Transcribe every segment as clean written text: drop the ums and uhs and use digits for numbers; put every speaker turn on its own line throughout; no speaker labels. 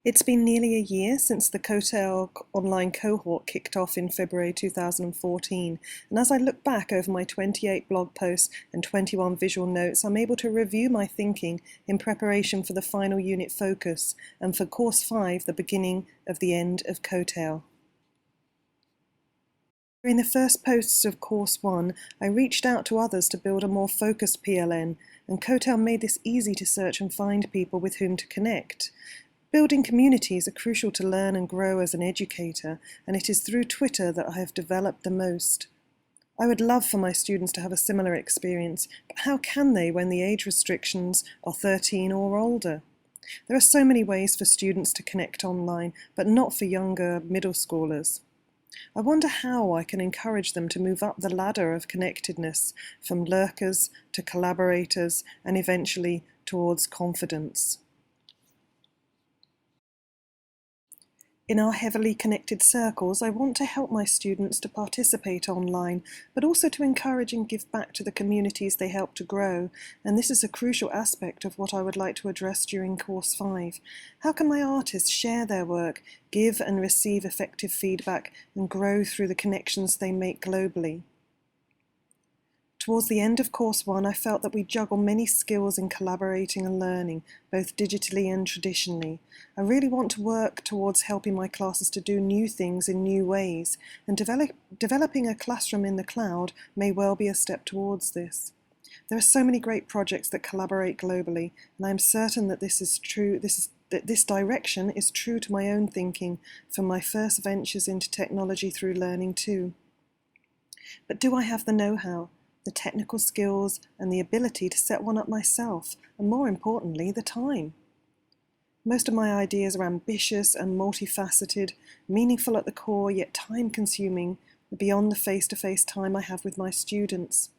It's been nearly a year since the COETAIL online cohort kicked off in February 2014, and as I look back over my 28 blog posts and 21 visual notes, I'm able to review my thinking in preparation for the final unit focus and for Course 5, the beginning of the end of COETAIL. During the first posts of Course 1, I reached out to others to build a more focused PLN, and COETAIL made this easy to search and find people with whom to connect. Building communities are crucial to learn and grow as an educator, and it is through Twitter that I have developed the most. I would love for my students to have a similar experience, but how can they when the age restrictions are 13 or older? There are so many ways for students to connect online, but not for younger middle schoolers. I wonder how I can encourage them to move up the ladder of connectedness, from lurkers to collaborators, and eventually towards confidence. In our heavily connected circles, I want to help my students to participate online, but also to encourage and give back to the communities they help to grow, and this is a crucial aspect of what I would like to address during Course 5. How can my artists share their work, give and receive effective feedback, and grow through the connections they make globally? Towards the end of Course 1, I felt that we juggle many skills in collaborating and learning, both digitally and traditionally. I really want to work towards helping my classes to do new things in new ways, and developing a classroom in the cloud may well be a step towards this. There are so many great projects that collaborate globally, and I am certain that this direction is true to my own thinking from my first ventures into technology through learning too. But do I have the know-how, the technical skills, and the ability to set one up myself, and more importantly, the time? Most of my ideas are ambitious and multifaceted, meaningful at the core, yet time-consuming beyond the face-to-face time I have with my students.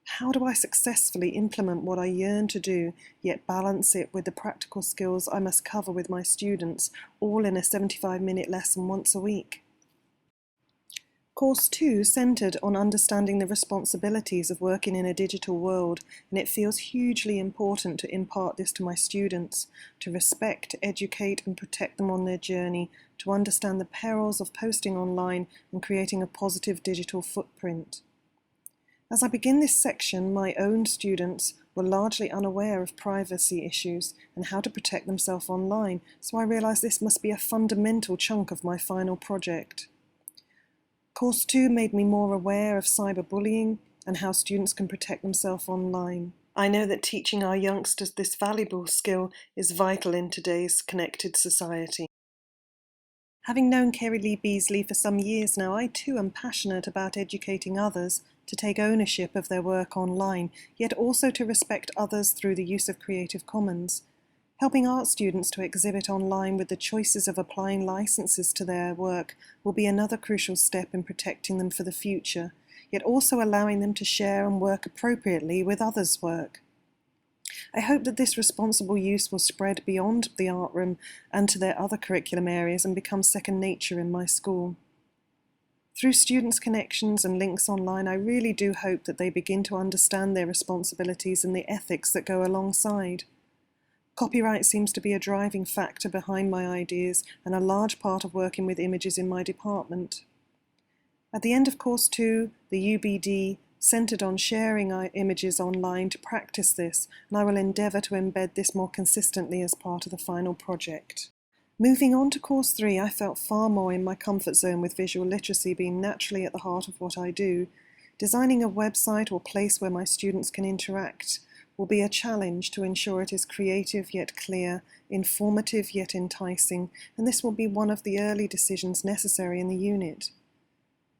How do I successfully implement what I yearn to do, yet balance it with the practical skills I must cover with my students, all in a 75-minute lesson once a week? Course 2 centred on understanding the responsibilities of working in a digital world, and it feels hugely important to impart this to my students, to respect, educate and protect them on their journey, to understand the perils of posting online and creating a positive digital footprint. As I begin this section, my own students were largely unaware of privacy issues and how to protect themselves online, so I realised this must be a fundamental chunk of my final project. Course 2 made me more aware of cyberbullying and how students can protect themselves online. I know that teaching our youngsters this valuable skill is vital in today's connected society. Having known Kerry Lee Beasley for some years now, I too am passionate about educating others to take ownership of their work online, yet also to respect others through the use of Creative Commons. Helping art students to exhibit online with the choices of applying licenses to their work will be another crucial step in protecting them for the future, yet also allowing them to share and work appropriately with others' work. I hope that this responsible use will spread beyond the art room and to their other curriculum areas and become second nature in my school. Through students' connections and links online, I really do hope that they begin to understand their responsibilities and the ethics that go alongside. Copyright seems to be a driving factor behind my ideas and a large part of working with images in my department. At the end of Course 2, the UBD centred on sharing images online to practice this, and I will endeavour to embed this more consistently as part of the final project. Moving on to Course 3, I felt far more in my comfort zone with visual literacy being naturally at the heart of what I do. Designing a website or place where my students can interact will be a challenge to ensure it is creative yet clear, informative yet enticing, and this will be one of the early decisions necessary in the unit.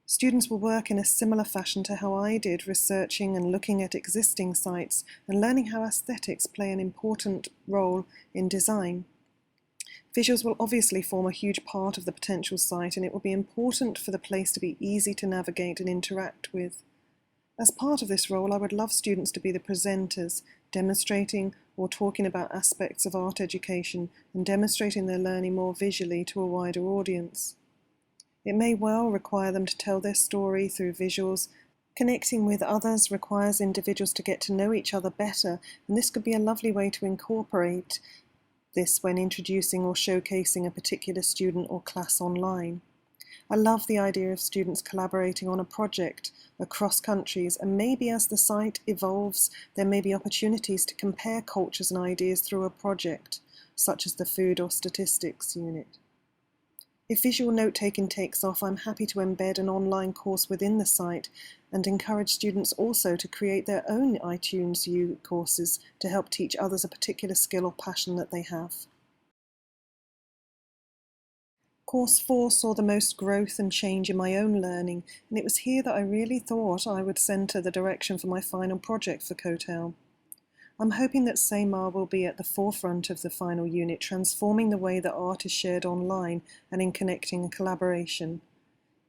Students will work in a similar fashion to how I did, researching and looking at existing sites and learning how aesthetics play an important role in design. Visuals will obviously form a huge part of the potential site, and it will be important for the place to be easy to navigate and interact with. As part of this role, I would love students to be the presenters, demonstrating or talking about aspects of art education and demonstrating their learning more visually to a wider audience. It may well require them to tell their story through visuals. Connecting with others requires individuals to get to know each other better, and this could be a lovely way to incorporate This when introducing or showcasing a particular student or class online. I love the idea of students collaborating on a project across countries, and maybe as the site evolves, there may be opportunities to compare cultures and ideas through a project, such as the food or statistics unit. If visual note-taking takes off, I'm happy to embed an online course within the site and encourage students also to create their own iTunes U courses to help teach others a particular skill or passion that they have. Course 4 saw the most growth and change in my own learning, and it was here that I really thought I would centre the direction for my final project for COETAIL. I'm hoping that SAMAR will be at the forefront of the final unit, transforming the way that art is shared online and in connecting and collaboration.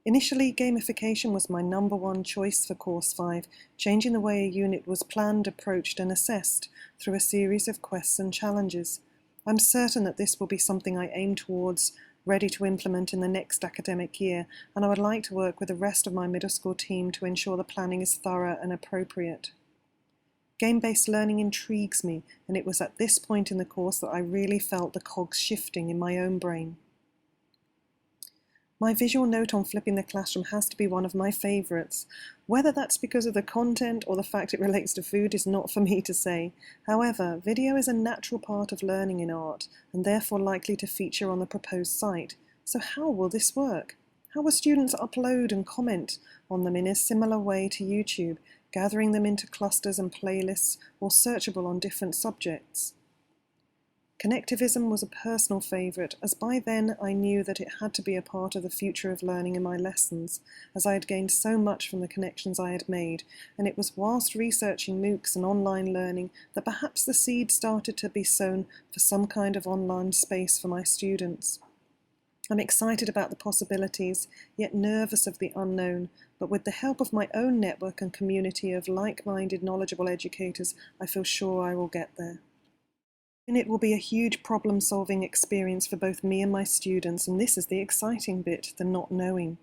Initially, gamification was my #1 choice for Course 5, changing the way a unit was planned, approached and assessed through a series of quests and challenges. I'm certain that this will be something I aim towards, ready to implement in the next academic year, and I would like to work with the rest of my middle school team to ensure the planning is thorough and appropriate. Game-based learning intrigues me, and it was at this point in the course that I really felt the cogs shifting in my own brain. My visual note on flipping the classroom has to be one of my favourites. Whether that's because of the content or the fact it relates to food is not for me to say. However, video is a natural part of learning in art, and therefore likely to feature on the proposed site. So how will this work? How will students upload and comment on them in a similar way to YouTube, gathering them into clusters and playlists, or searchable on different subjects? Connectivism was a personal favourite, as by then I knew that it had to be a part of the future of learning in my lessons, as I had gained so much from the connections I had made, and it was whilst researching MOOCs and online learning that perhaps the seed started to be sown for some kind of online space for my students. I'm excited about the possibilities, yet nervous of the unknown, but with the help of my own network and community of like-minded, knowledgeable educators, I feel sure I will get there. And it will be a huge problem-solving experience for both me and my students, and this is the exciting bit, the not knowing.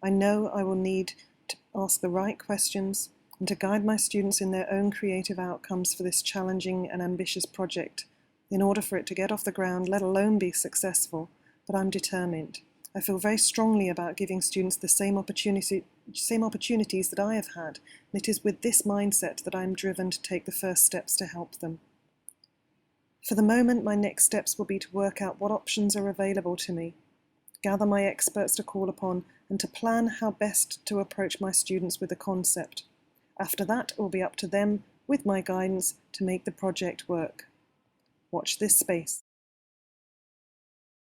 I know I will need to ask the right questions and to guide my students in their own creative outcomes for this challenging and ambitious project in order for it to get off the ground, let alone be successful. But I'm determined. I feel very strongly about giving students the same opportunities that I have had, and it is with this mindset that I am driven to take the first steps to help them. For the moment, my next steps will be to work out what options are available to me, gather my experts to call upon, and to plan how best to approach my students with the concept. After that, it will be up to them, with my guidance, to make the project work. Watch this space.